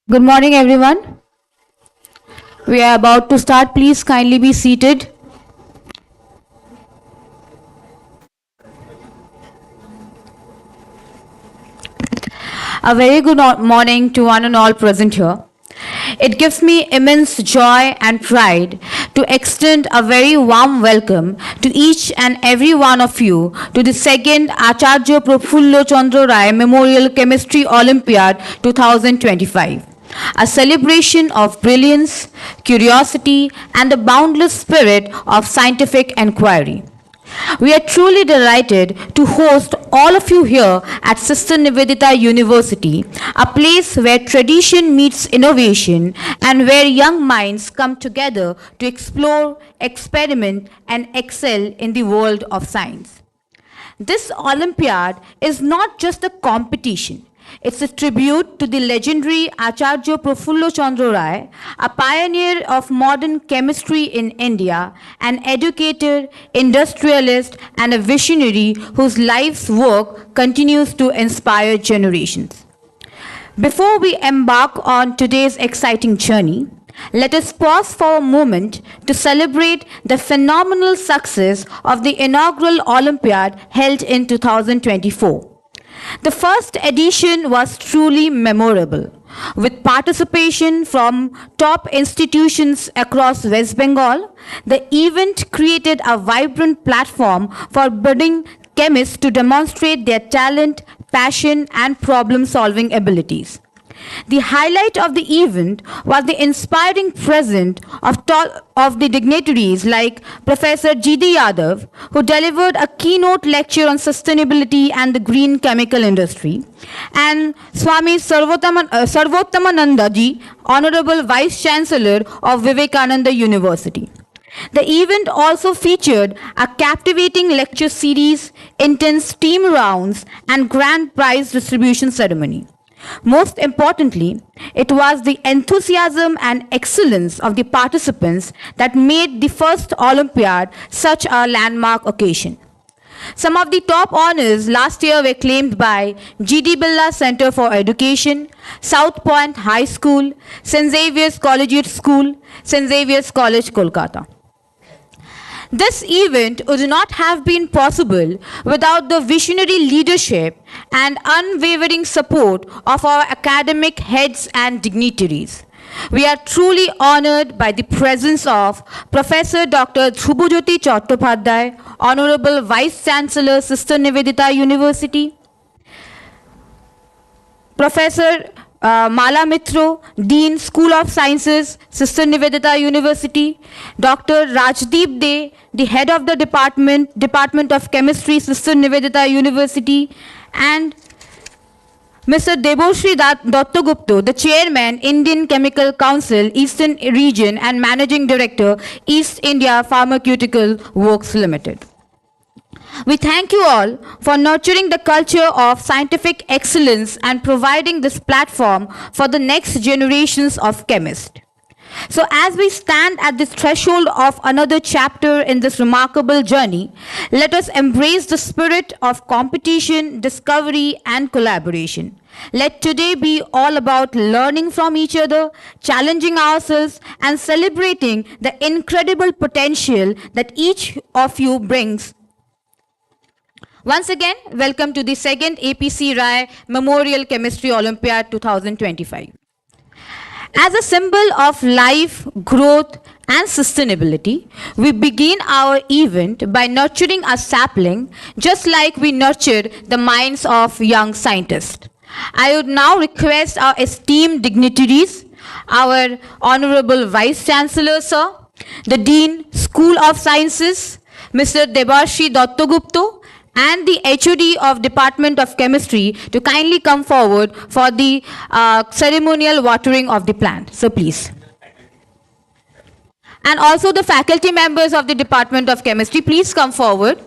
Good morning, everyone. We are about to start. Please kindly be seated. A very good morning to one and all present here. It gives me immense joy and pride to extend a very warm welcome to each and every one of you to the second ACHARYA Prafullo Chandra Memorial Chemistry Olympiad 2025. A celebration of brilliance, curiosity, and the boundless spirit of scientific inquiry. We are truly delighted to host all of you here at Sister Nivedita University, a place where tradition meets innovation and where young minds come together to explore, experiment, and excel in the world of science. This Olympiad is not just a competition. It's a tribute to the legendary Acharya Prafullo Chandra, a pioneer of modern chemistry in India, an educator, industrialist, and a visionary whose life's work continues to inspire generations. Before we embark on today's exciting journey, let us pause for a moment to celebrate the phenomenal success of the inaugural Olympiad held in 2024. The first edition was truly memorable, with participation from top institutions across West Bengal. The event created a vibrant platform for budding chemists to demonstrate their talent, passion, and problem-solving abilities. The highlight of the event was the inspiring presence of the dignitaries like Professor G.D. Yadav, who delivered a keynote lecture on sustainability and the green chemical industry, and Swami Sarvottamananda ji, Honorable Vice Chancellor of Vivekananda University. The event also featured a captivating lecture series, intense team rounds, and grand prize distribution ceremony. Most importantly, it was the enthusiasm and excellence of the participants that made the first Olympiad such a landmark occasion. Some of the top honors last year were claimed by G.D. Birla Center for Education, South Point High School, St. Xavier's Collegiate School, St. Xavier's College, Kolkata. This event would not have been possible without the visionary leadership and unwavering support of our academic heads and dignitaries. We are truly honored by the presence of Professor Dr. Dhrubajyoti Chattopadhyay, Honorable Vice Chancellor, Sister Nivedita University, Professor Mala Mitro, Dean, School of Sciences, Sister Nivedita University, Dr. Rajdeep De, the Head of the Department of Chemistry, Sister Nivedita University, and Mr. Debashri Dattagupta, the Chairman, Indian Chemical Council, Eastern Region, and Managing Director, East India Pharmaceutical Works Limited. We thank you all for nurturing the culture of scientific excellence and providing this platform for the next generations of chemists. So as we stand at the threshold of another chapter in this remarkable journey, let us embrace the spirit of competition, discovery, and collaboration. Let today be all about learning from each other, challenging ourselves, and celebrating the incredible potential that each of you brings. Once again, welcome to the second APC Rai Memorial Chemistry Olympiad 2025. As a symbol of life, growth, and sustainability, we begin our event by nurturing a sapling just like we nurtured the minds of young scientists. I would now request our esteemed dignitaries, our Honorable Vice Chancellor, sir, the Dean, School of Sciences, Mr. Debashri Dattagupta, and the HOD of Department of Chemistry to kindly come forward for the ceremonial watering of the plant. So please. And also the faculty members of the Department of Chemistry, please come forward.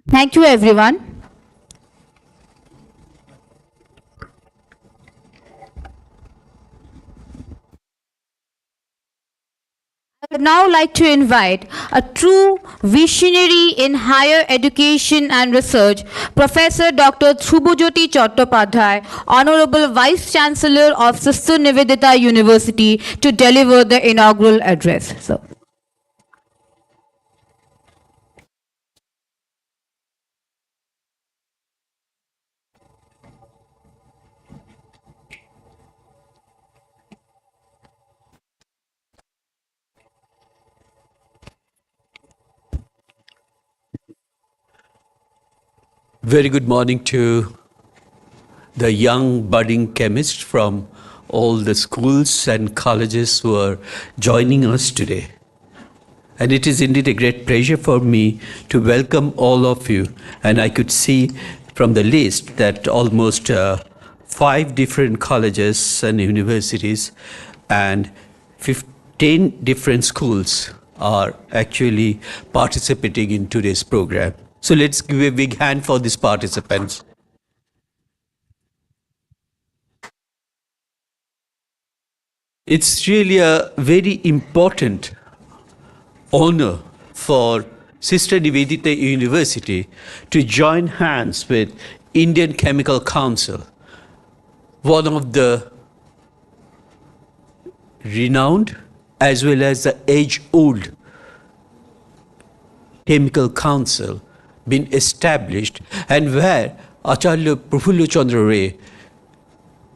Thank you, everyone. I would now like to invite a true visionary in higher education and research, Professor Dr. Subhajyoti Chattopadhyay, Honorable Vice Chancellor of Sister Nivedita University, to deliver the inaugural address. So. Very good morning to the young budding chemists from all the schools and colleges who are joining us today. And it is indeed a great pleasure for me to welcome all of you. And I could see from the list that almost 5 different colleges and universities and 15 different schools are actually participating in today's program. So let's give a big hand for these participants. It's really a very important honor for Sister Nivedita University to join hands with Indian Chemical Council, one of the renowned as well as the age-old chemical council been established, and where Acharya Prafulla Chandra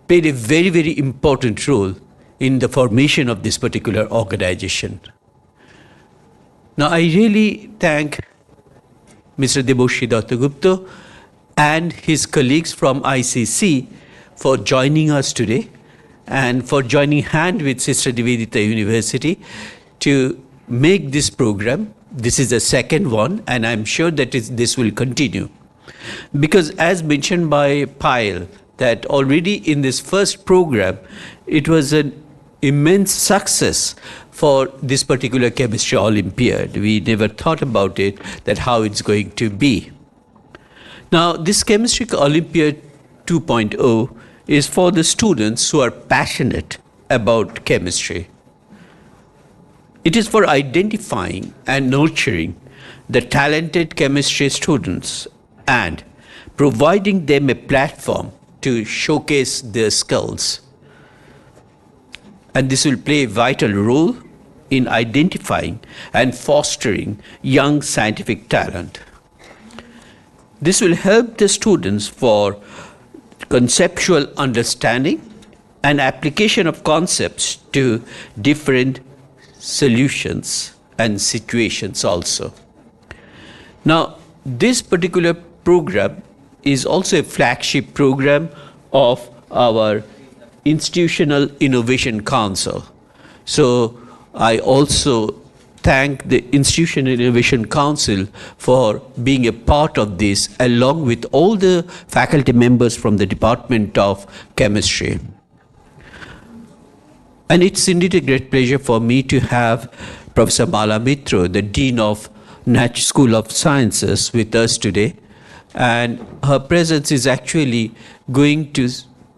played a very, very important role in the formation of this particular organization. Now, I really thank Mr. Deboshi Dattagupta and his colleagues from ICC for joining us today and for joining hand with Sister Nivedita University to make this program. This is the second one, and I'm sure that this will continue. Because as mentioned by Payal, that already in this first program, it was an immense success for this particular chemistry Olympiad. We never thought about it, that how it's going to be. Now, this chemistry Olympiad 2.0 is for the students who are passionate about chemistry. It is for identifying and nurturing the talented chemistry students and providing them a platform to showcase their skills. And this will play a vital role in identifying and fostering young scientific talent. This will help the students for conceptual understanding and application of concepts to different solutions and situations also. Now, this particular program is also a flagship program of our Institutional Innovation Council. So I also thank the Institutional Innovation Council for being a part of this, along with all the faculty members from the Department of Chemistry. And it's indeed a great pleasure for me to have Professor Mala Mitro, the Dean of School of Sciences, with us today. And her presence is actually going to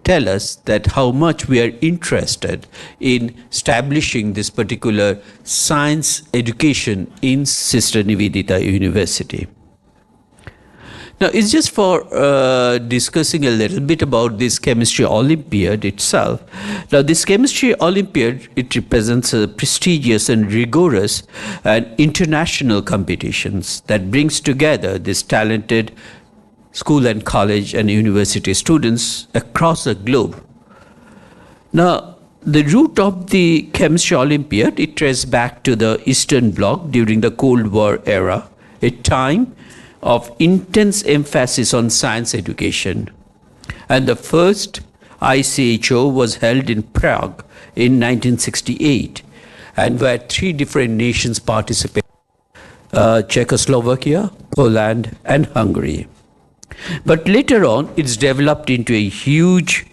tell us that how much we are interested in establishing this particular science education in Sister Nivedita University. Now, it's just for discussing a little bit about this chemistry Olympiad itself. Now, this chemistry Olympiad, it represents a prestigious and rigorous and international competitions that brings together this talented school and college and university students across the globe. Now, the root of the chemistry Olympiad, it traces back to the Eastern Bloc during the Cold War era, a time of intense emphasis on science education. And the first ICHO was held in Prague in 1968, and where 3 different nations participated, Czechoslovakia, Poland, and Hungary. But later on, it's developed into a huge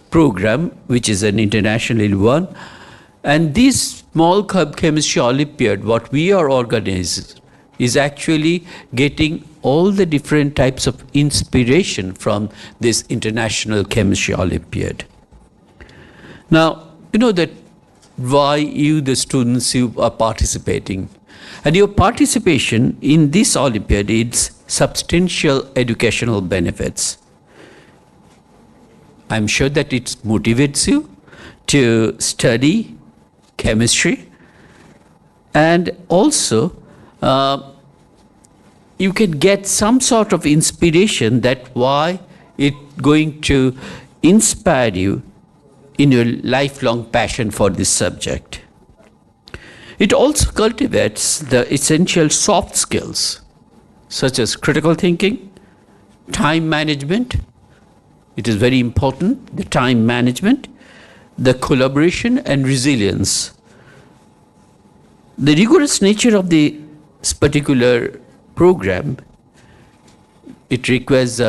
program, which is an international one. And this small chemistry Olympiad, what we are organizing, is actually getting all the different types of inspiration from this International Chemistry Olympiad. Now, you know that why you, the students, you are participating. And your participation in this Olympiad is substantial educational benefits. I'm sure that it motivates you to study chemistry, and also you can get some sort of inspiration that why it going to inspire you in your lifelong passion for this subject. It also cultivates the essential soft skills such as critical thinking, time management. It is very important, the time management, the collaboration and resilience. The rigorous nature of this particular program, it requires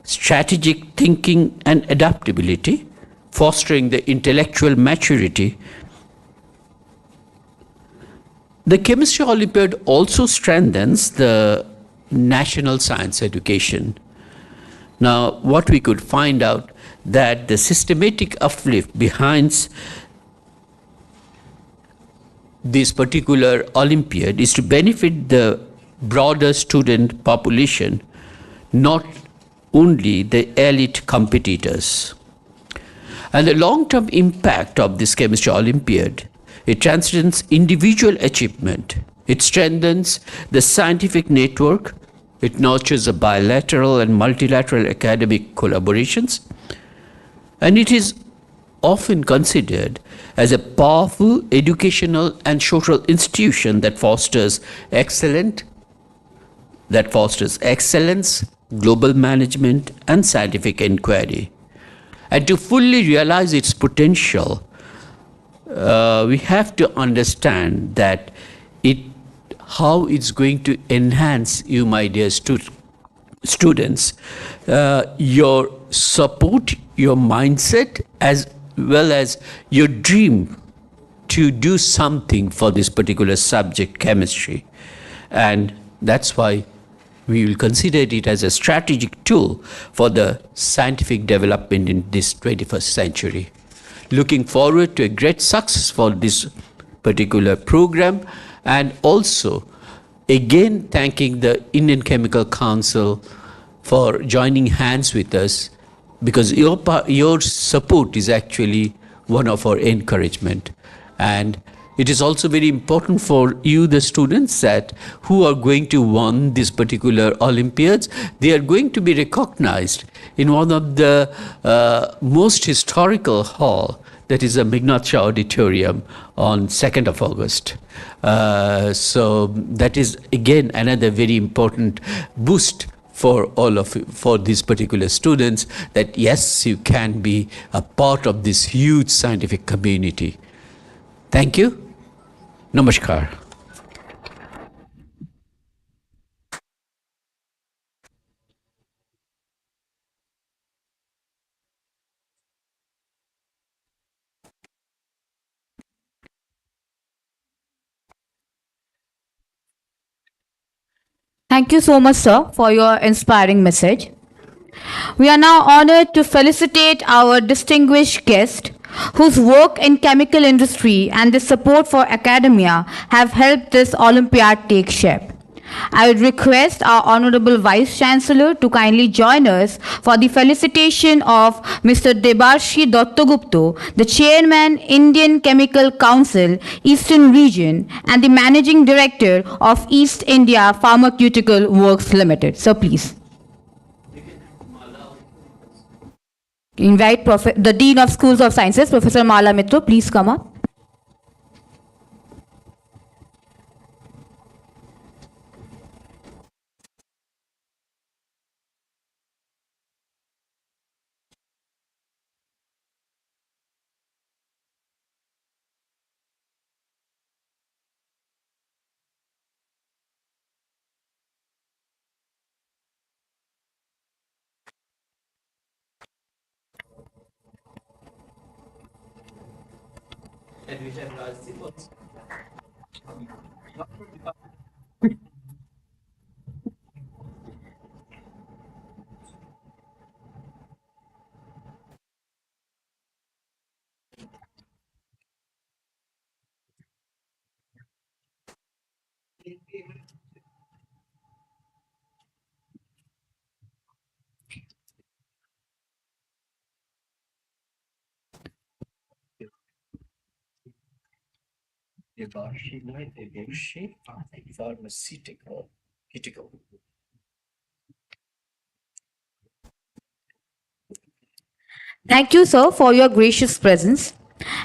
strategic thinking and adaptability, fostering the intellectual maturity. The Chemistry Olympiad also strengthens the national science education. Now, what we could find out that the systematic uplift behind this particular Olympiad is to benefit the broader student population, not only the elite competitors. And the long-term impact of this chemistry Olympiad, it transcends individual achievement. It strengthens the scientific network. It nurtures a bilateral and multilateral academic collaborations. And it is often considered as a powerful educational and social institution that fosters excellence, global management, and scientific inquiry. And to fully realize its potential, we have to understand that how it's going to enhance you, my dear students, your support, your mindset, as well as your dream to do something for this particular subject, chemistry. And that's why we will consider it as a strategic tool for the scientific development in this 21st century. Looking forward to a great success for this particular program, and also again thanking the Indian Chemical Council for joining hands with us, because your support is actually one of our encouragement. And it is also very important for you, the students, that who are going to win this particular Olympiads, they are going to be recognized in one of the most historical hall, that is a Mignacha Auditorium, on 2nd of August. So that is again another very important boost for all of you, for these particular students, that yes, you can be a part of this huge scientific community. Thank you. Namaskar. Thank you so much, sir, for your inspiring message. We are now honored to felicitate our distinguished guest, whose work in chemical industry and the support for academia have helped this Olympiad take shape. I would request our Honorable Vice Chancellor to kindly join us for the felicitation of Mr. Debarshi Dattagupta, the Chairman, Indian Chemical Council, Eastern Region, and the Managing Director of East India Pharmaceutical Works Limited. Sir, please. Invite the Dean of Schools of Sciences, Professor Mala Mitra, please come up. Thank you, sir, for your gracious presence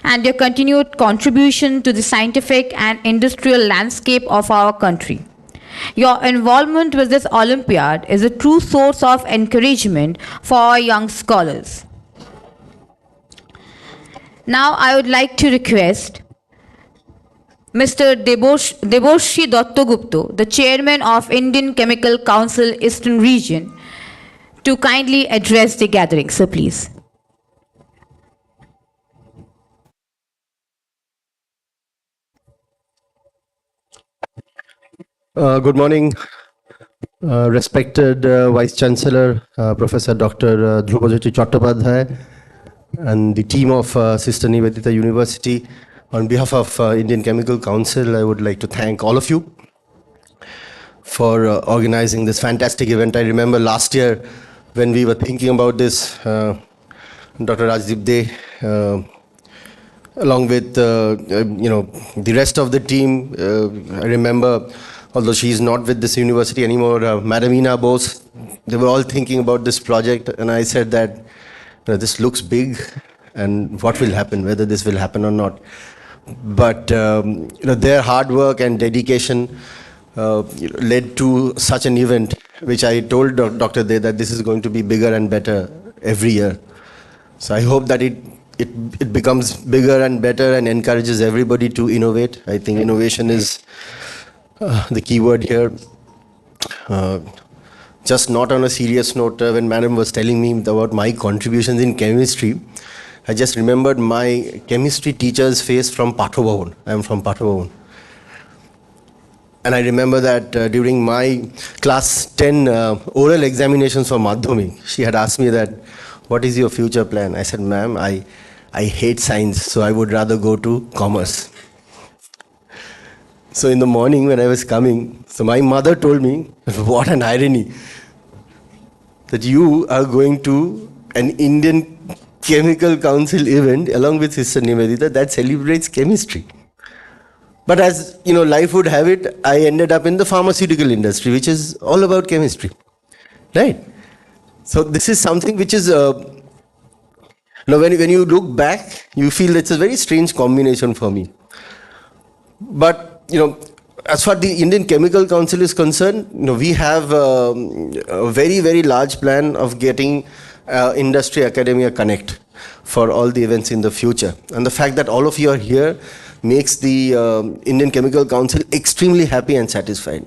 and your continued contribution to the scientific and industrial landscape of our country. Your involvement with this Olympiad is a true source of encouragement for our young scholars. Now, I would like to request Mr. Deborshi Dattagupta, the Chairman of Indian Chemical Council Eastern Region, to kindly address the gathering. So, please. Good morning, respected Vice Chancellor, Professor Dr. Dhrupajyoti Chattopadhyay, and the team of Sister Nivedita University. On behalf of Indian Chemical Council, I would like to thank all of you for organizing this fantastic event. I remember last year when we were thinking about this, Dr. Rajdeep Dey, along with the rest of the team. I remember, although she is not with this university anymore, Madam Ina Bose, they were all thinking about this project, and I said that this looks big, and what will happen, whether this will happen or not. But their hard work and dedication led to such an event, which I told Dr. Dey that this is going to be bigger and better every year. So I hope that it becomes bigger and better and encourages everybody to innovate. I think innovation is the key word here. Just not on a serious note, when Madam was telling me about my contributions in chemistry, I just remembered my chemistry teacher's face from Patho. I am from Patho. And I remember that during my class 10 oral examinations for Madhyamik, she had asked me that, what is your future plan? I said, ma'am, I hate science, so I would rather go to commerce. So in the morning when I was coming, so my mother told me, what an irony, that you are going to an Indian Chemical Council event along with Sister Nivedita that celebrates chemistry. But as life would have it, I ended up in the pharmaceutical industry, which is all about chemistry, right? So this is something which is, when you look back, you feel it's a very strange combination for me. But as far as the Indian Chemical Council is concerned, we have a very, very large plan of getting industry academia connect for all the events in the future. And the fact that all of you are here makes the Indian Chemical Council extremely happy and satisfied.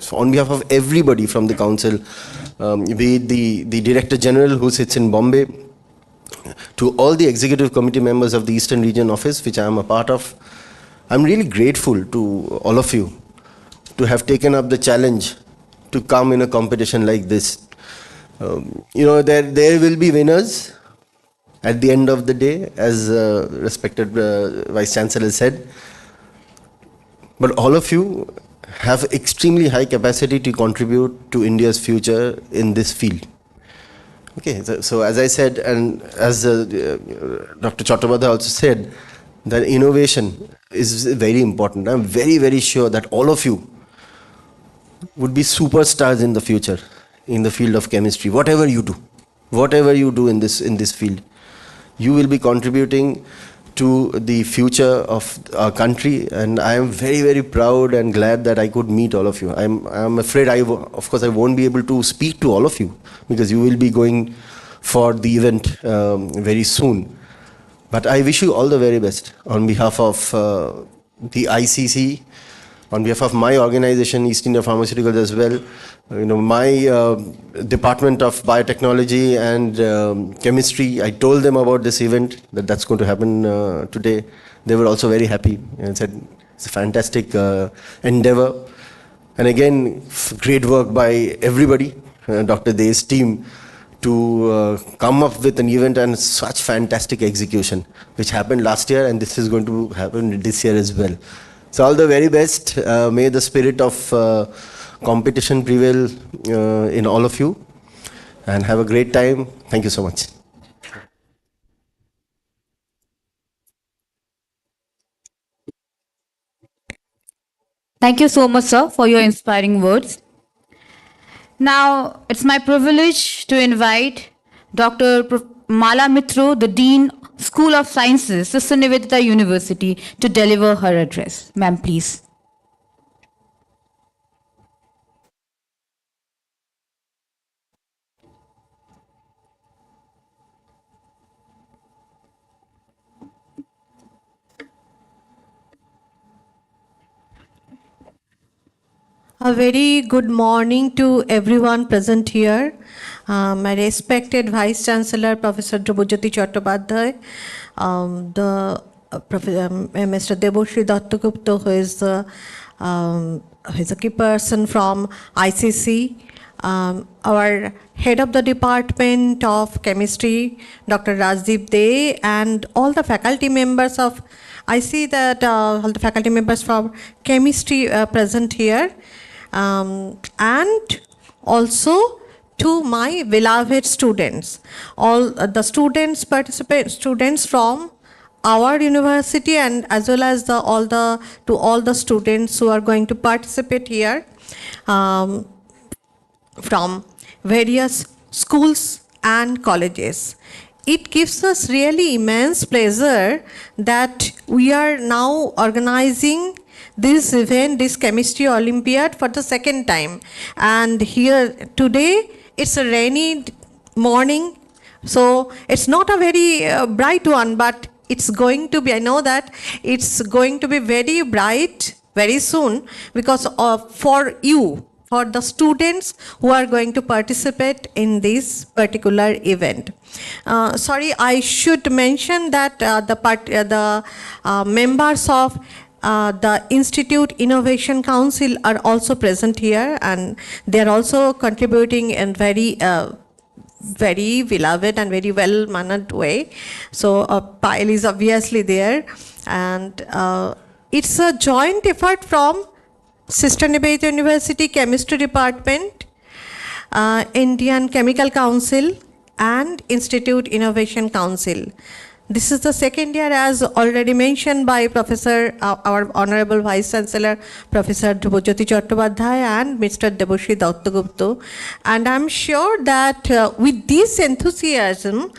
So on behalf of everybody from the council, be it the Director General who sits in Bombay, to all the executive committee members of the Eastern Region Office, which I am a part of, I'm really grateful to all of you to have taken up the challenge to come in a competition like this. There will be winners at the end of the day, as respected Vice Chancellor said. But all of you have extremely high capacity to contribute to India's future in this field. Okay, so as I said, and as Dr. Chattopadhyay also said, that innovation is very important. I'm very, very sure that all of you would be superstars in the future in the field of chemistry. Whatever you do in this field, you will be contributing to the future of our country, and I am very, very proud and glad that I could meet all of you. I'm afraid of course I won't be able to speak to all of you because you will be going for the event very soon. But I wish you all the very best on behalf of the ICC, on behalf of my organization, East India Pharmaceuticals as well. My Department of Biotechnology and Chemistry, I told them about this event, that's going to happen today. They were also very happy and said it's a fantastic endeavor. And again, great work by everybody, Dr. Dey's team, to come up with an event and such fantastic execution, which happened last year, and this is going to happen this year as well. So all the very best. May the spirit of competition prevail in all of you, and have a great time. Thank you so much. Thank you so much, sir, for your inspiring words. Now, it's my privilege to invite Dr. Mala Mitro, the Dean, School of Sciences, Sister Nivedita University, to deliver her address. Ma'am, please. A very good morning to everyone present here. My respected Vice Chancellor, Professor Drupajyoti Chattopadhyay, Mr. Debashri Dattagupta, who is a key person from ICC, our head of the Department of Chemistry, Dr. Rajdeep Dey, and all the faculty members of, I see that all the faculty members from chemistry present here. And also to my beloved students, all the students from our university, and as well as all the students who are going to participate here from various schools and colleges. It gives us really immense pleasure that we are now organizing this event, this Chemistry Olympiad, for the second time. And here today, it's a rainy morning, so it's not a very bright one, but it's going to be, I know that it's going to be very bright very soon, because for you, for the students who are going to participate in this particular event. Sorry, I should mention that the members of the Institute Innovation Council are also present here, and they are also contributing in very beloved and very well-mannered way. So Pyle is obviously there, and it's a joint effort from Sister Nivedita University Chemistry Department, Indian Chemical Council, and Institute Innovation Council. This is the second year, as already mentioned by our Honorable Vice Chancellor, Professor Drupajyoti Chattopadhyay and Mr. Debashri Dattagupta. And I'm sure that with this enthusiasm,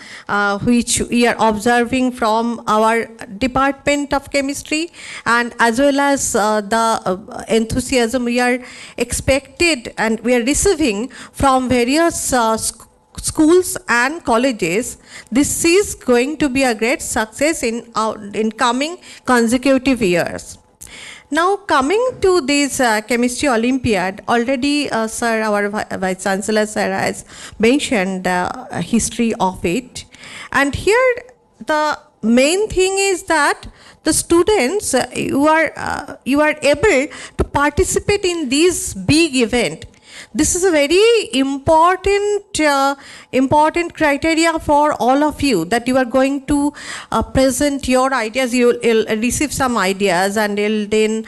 which we are observing from our Department of Chemistry, and as well as the enthusiasm we are expected and we are receiving from various schools and colleges, this is going to be a great success in coming consecutive years. Now, coming to this Chemistry Olympiad, already sir, our Vice Chancellor sir has mentioned the history of it. And here the main thing is that the students, you are able to participate in this big event. this is a very important criteria for all of you, that you are going to present your ideas. You'll receive some ideas and you'll then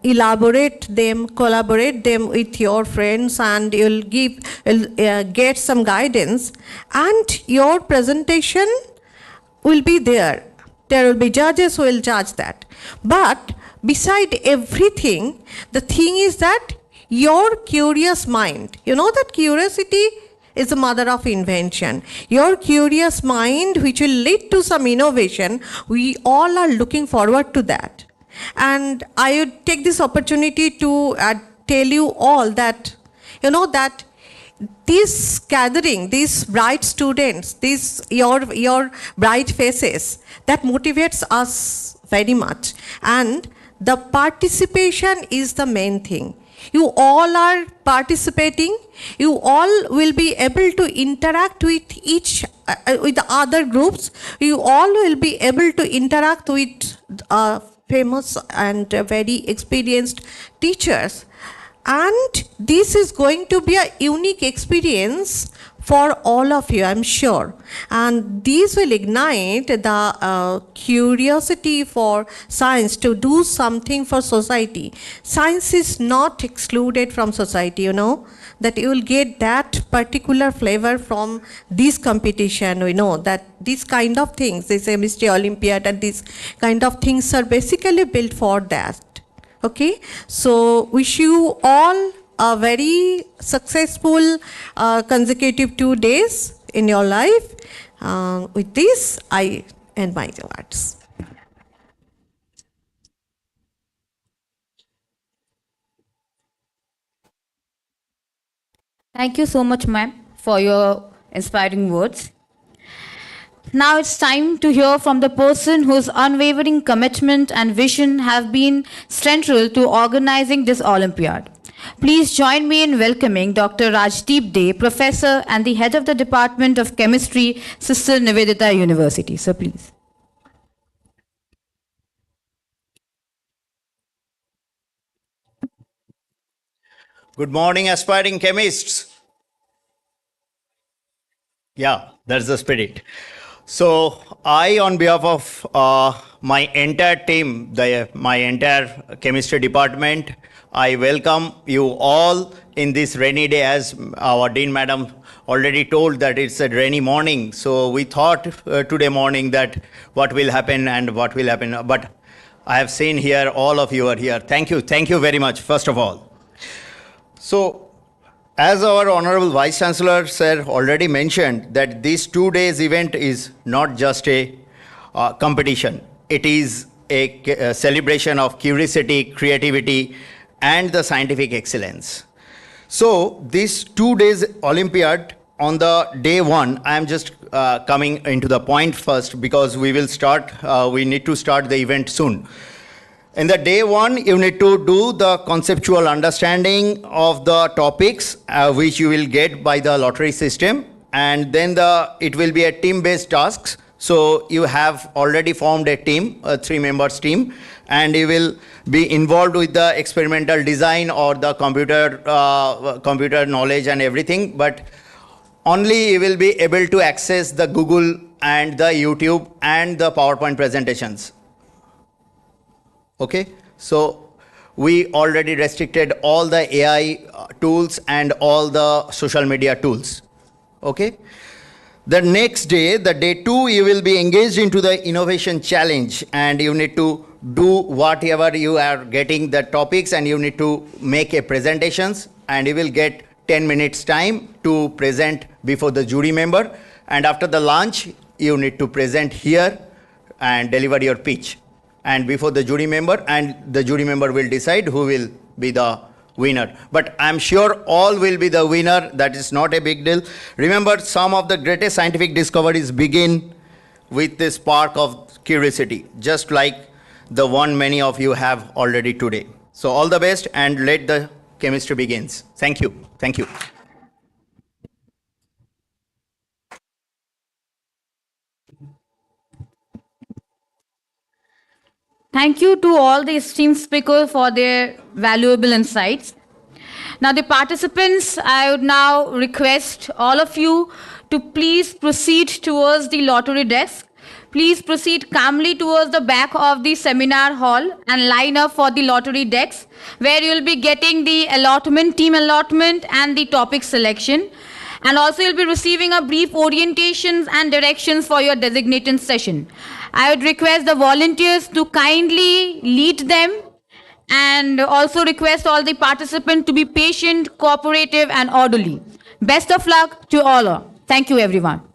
elaborate them, collaborate them with your friends, and you'll get some guidance, and your presentation will be there. There will be judges who will judge that. But beside everything, the thing is that your curious mind, you know that curiosity is the mother of invention. Your curious mind, which will lead to some innovation, we all are looking forward to that. And I would take this opportunity to tell you all that, you know, that this gathering, these bright students, these your bright faces, that motivates us very much. And the participation is the main thing. You all are participating. You all will be able to interact with with the other groups. You all will be able to interact with famous and very experienced teachers. And this is going to be a unique experience for all of you, I'm sure. And these will ignite the curiosity for science to do something for society. Science is not excluded from society, you know, that you will get that particular flavor from this competition. We know that these kind of things, this chemistry Olympiad and these kind of things are basically built for that. Okay, so wish you all a very successful consecutive 2 days in your life. With this, I end my words. Thank you so much, ma'am, for your inspiring words. Now it's time to hear from the person whose unwavering commitment and vision have been central to organizing this Olympiad. Please join me in welcoming Dr. Rajdeep Dey, Professor and the Head of the Department of Chemistry, Sister Nivedita University. So please. Good morning, aspiring chemists. Yeah, that's the spirit. So I, on behalf of my entire team, my entire chemistry department, I welcome you all in this rainy day. As our Dean Madam already told that it's a rainy morning. So we thought today morning that what will happen and what will happen. But I have seen here, all of you are here. Thank you very much, first of all. So, as our Honorable Vice Chancellor sir already mentioned, that this 2 days event is not just a competition. It is a celebration of curiosity, creativity, and the scientific excellence. So, this 2 days Olympiad, on the day one, I am just coming into the point first, because we need to start the event soon. In the day one, you need to do the conceptual understanding of the topics which you will get by the lottery system, and then it will be a team-based tasks. So you have already formed a team, a 3-members team, and you will be involved with the experimental design or the computer knowledge and everything, but only you will be able to access the Google and the YouTube and the PowerPoint presentations. Okay, so we already restricted all the AI tools and all the social media tools. Okay, the next day, the day 2, you will be engaged into the innovation challenge, and you need to do whatever you are getting the topics, and you need to make a presentations, and you will get 10 minutes time to present before the jury member, and after the lunch, you need to present here and deliver your pitch. And before the jury member, and the jury member will decide who will be the winner. But I'm sure all will be the winner. That is not a big deal. Remember, some of the greatest scientific discoveries begin with this spark of curiosity, just like the one many of you have already today. So all the best, and let the chemistry begins. Thank you. Thank you. Thank you to all the esteemed speakers for their valuable insights. Now the participants, I would now request all of you to please proceed towards the lottery desk. Please proceed calmly towards the back of the seminar hall and line up for the lottery desk, where you will be getting the allotment, team allotment and the topic selection. And also you'll be receiving a brief orientations and directions for your designated session. I would request the volunteers to kindly lead them, and also request all the participants to be patient, cooperative and orderly. Best of luck to all. Thank you everyone.